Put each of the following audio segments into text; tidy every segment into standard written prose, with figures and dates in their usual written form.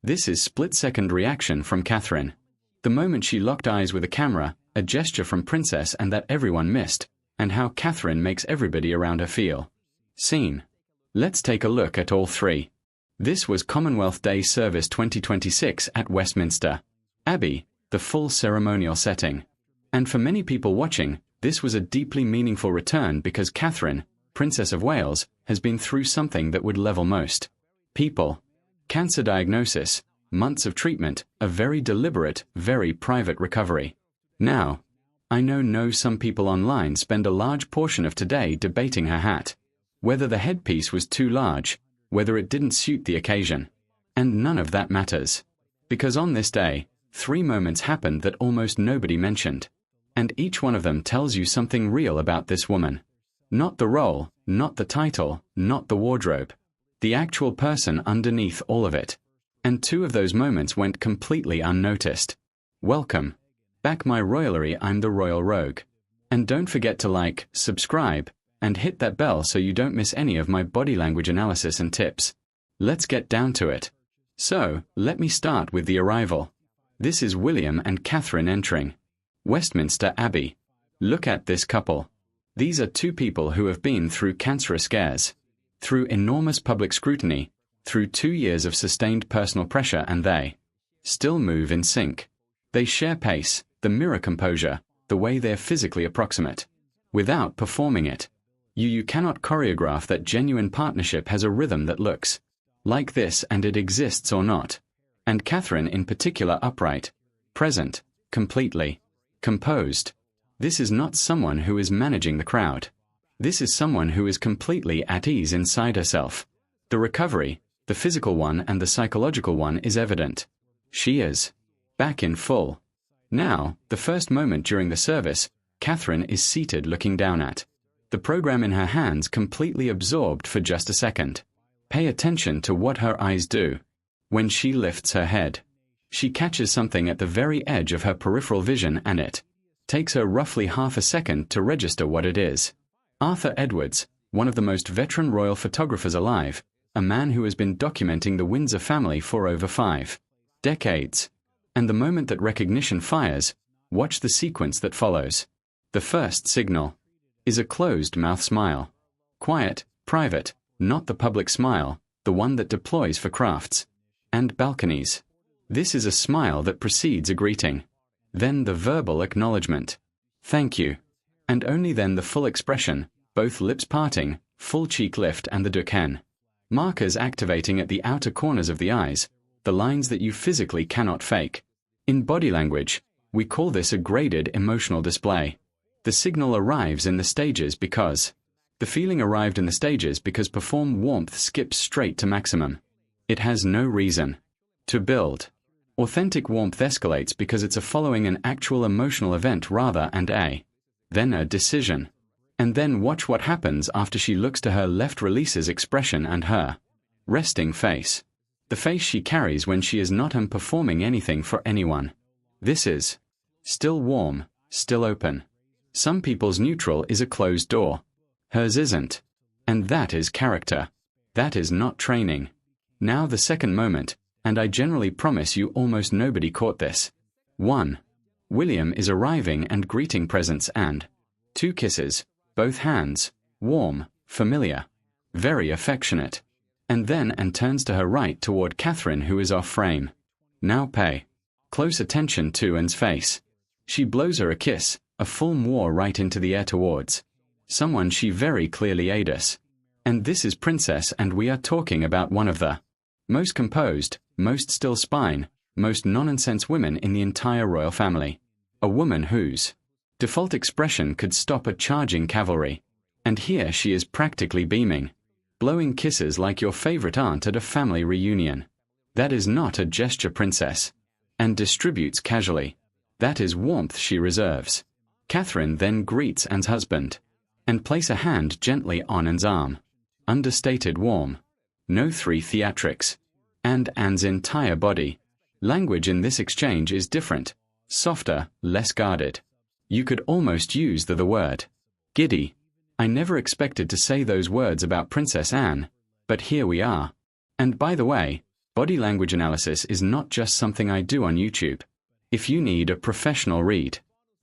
This is split-second reaction from Catherine. The moment she locked eyes with a camera, a gesture from Princess and that everyone missed, and how Catherine makes everybody around her feel. Scene. Let's take a look at all three. This was Commonwealth Day Service 2026 at Westminster Abbey, the full ceremonial setting. And for many people watching, this was a deeply meaningful return because Catherine, Princess of Wales, has been through something that would level most people. Cancer diagnosis, months of treatment, a very deliberate, very private recovery. Now, I know some people online spend a large portion of today debating her hat. Whether the headpiece was too large, whether it didn't suit the occasion. And none of that matters. Because on this day, 3 moments happened that almost nobody mentioned. And each one of them tells you something real about this woman. Not the role, not the title, not the wardrobe. The actual person underneath all of it. And 2 of those moments went completely unnoticed. Welcome. Back my royalery, I'm the Royal Rogue. And don't forget to like, subscribe, and hit that bell so you don't miss any of my body language analysis and tips. Let's get down to it. So, let me start with the arrival. This is William and Catherine entering Westminster Abbey. Look at this couple. These are 2 people who have been through cancerous scares, through enormous public scrutiny, through 2 years of sustained personal pressure, and they still move in sync. They share pace, the mirror composure, the way they're physically approximate, without performing it. You cannot choreograph that genuine partnership has a rhythm that looks like this, and it exists or not. And Catherine in particular, upright, present, completely composed. This is not someone who is managing the crowd. This is someone who is completely at ease inside herself. The recovery, the physical one and the psychological one, is evident. She is back in full. Now, the first moment during the service, Catherine is seated looking down at the program in her hands, completely absorbed for just a second. Pay attention to what her eyes do. When she lifts her head, she catches something at the very edge of her peripheral vision, and it takes her roughly half a second to register what it is. Arthur Edwards, one of the most veteran royal photographers alive, a man who has been documenting the Windsor family for over 5 decades. And the moment that recognition fires, watch the sequence that follows. The first signal is a closed-mouth smile. Quiet, private, not the public smile, the one that deploys for crafts and balconies. This is a smile that precedes a greeting. Then the verbal acknowledgement. Thank you. And only then the full expression, both lips parting, full cheek lift, and the Duquesne markers activating at the outer corners of the eyes, the lines that you physically cannot fake. In body language, we call this a graded emotional display. The signal arrives in the stages because the feeling arrived in the stages because perform warmth skips straight to maximum. It has no reason to build. Authentic warmth escalates because it's a following an actual emotional event rather and then a decision. And then watch what happens after she looks to her left, releases expression and her resting face. The face she carries when she is not performing anything for anyone. This is still warm, still open. Some people's neutral is a closed door. Hers isn't. And that is character. That is not training. Now the second moment, and I generally promise you almost nobody caught this. 1. William is arriving and greeting presence, and 2 kisses, both hands, warm, familiar, very affectionate. And then turns to her right toward Catherine, who is off frame. Now pay close attention to Anne's face. She blows her a kiss, a full moor right into the air towards someone she very clearly aids. And this is Princess, and we are talking about one of the most composed, most still spine, most nonsense women in the entire royal family. A woman whose default expression could stop a charging cavalry. And here she is practically beaming, blowing kisses like your favorite aunt at a family reunion. That is not a gesture, Princess. And distributes casually. That is warmth she reserves. Catherine then greets Anne's husband and place a hand gently on Anne's arm. Understated warm. No 3 theatrics. And Anne's entire body. Language in this exchange is different, softer, less guarded. You could almost use the word giddy. I never expected to say those words about Princess Anne, but here we are. And by the way, Body language analysis is not just something I do on YouTube. If you need a professional read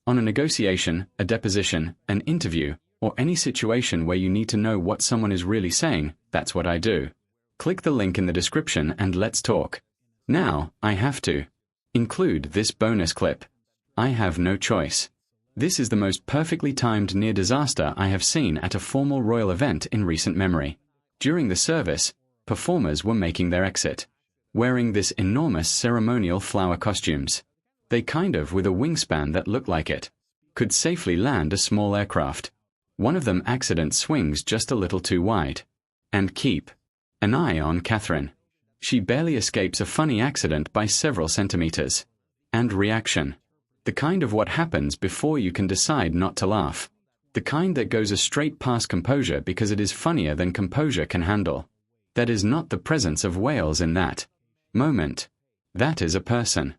on a negotiation, a deposition, an interview, or any situation where you need to know what someone is really saying, that's what I do. Click the link in the description and let's talk. Now, I have to include this bonus clip. I have no choice. This is the most perfectly timed near disaster I have seen at a formal royal event in recent memory. During the service, performers were making their exit, wearing this enormous ceremonial flower costumes. They kind of with a wingspan that looked like it could safely land a small aircraft. One of them accident swings just a little too wide. And keep an eye on Catherine. She barely escapes a funny accident by several centimeters. And reaction. The kind of what happens before you can decide not to laugh. The kind that goes a straight past composure because it is funnier than composure can handle. That is not the presence of whales in that moment. That is a person.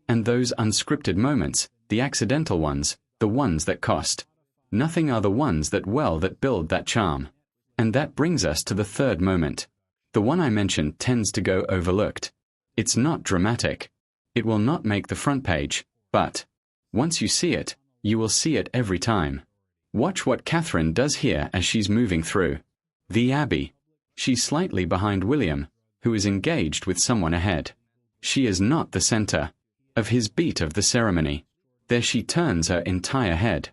And those unscripted moments, the accidental ones, the ones that cost nothing are the ones that build that charm. And that brings us to the third moment. The one I mentioned tends to go overlooked. It's not dramatic. It will not make the front page, but once you see it, you will see it every time. Watch what Catherine does here as she's moving through the Abbey. She's slightly behind William, who is engaged with someone ahead. She is not the center of his beat of the ceremony. There she turns her entire head.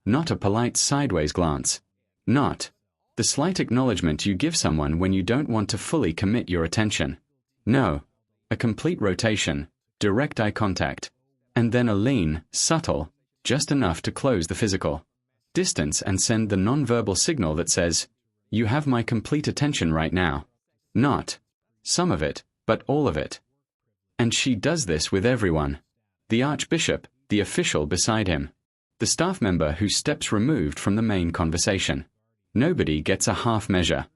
Not a polite sideways glance. Not the slight acknowledgement you give someone when you don't want to fully commit your attention. No. A complete rotation, direct eye contact, and then a lean, subtle, just enough to close the physical distance and send the non-verbal signal that says, you have my complete attention right now. Not some of it, but all of it. And she does this with everyone. The Archbishop, the official beside him, the staff member who steps removed from the main conversation. Nobody gets a half measure.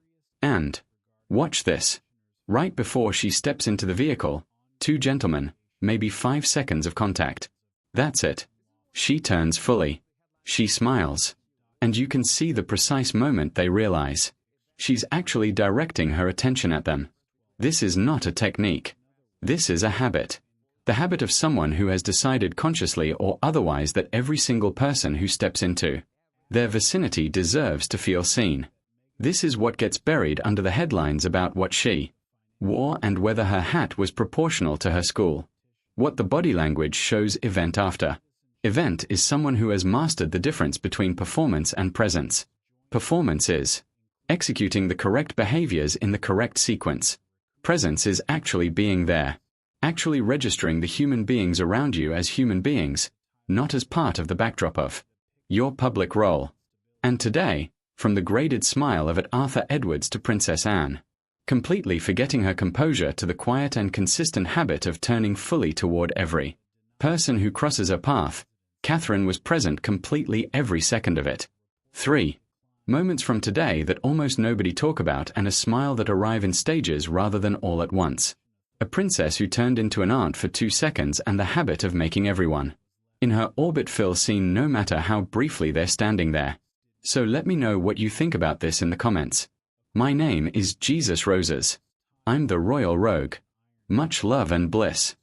And watch this. Right before she steps into the vehicle, two gentlemen, maybe 5 seconds of contact. That's it. She turns fully. She smiles. And you can see the precise moment they realize. She's actually directing her attention at them. This is not a technique. This is a habit. The habit of someone who has decided consciously or otherwise that every single person who steps into their vicinity deserves to feel seen. This is what gets buried under the headlines about what she wore and whether her hat was proportional to her school. What the body language shows event after. Event is someone who has mastered the difference between performance and presence. Performance is executing the correct behaviors in the correct sequence. Presence is actually being there. Actually registering the human beings around you as human beings, not as part of the backdrop of your public role. And today, from the graded smile of Arthur Edwards to Princess Anne, completely forgetting her composure to the quiet and consistent habit of turning fully toward every person who crosses her path, Catherine was present completely every second of it. 3. Moments from today that almost nobody talk about and a smile that arrive in stages rather than all at once. A princess who turned into an aunt for 2 seconds and the habit of making everyone in her orbit feel seen no matter how briefly they're standing there. So let me know what you think about this in the comments. My name is Jesus Roses. I'm the Royal Rogue. Much love and bliss.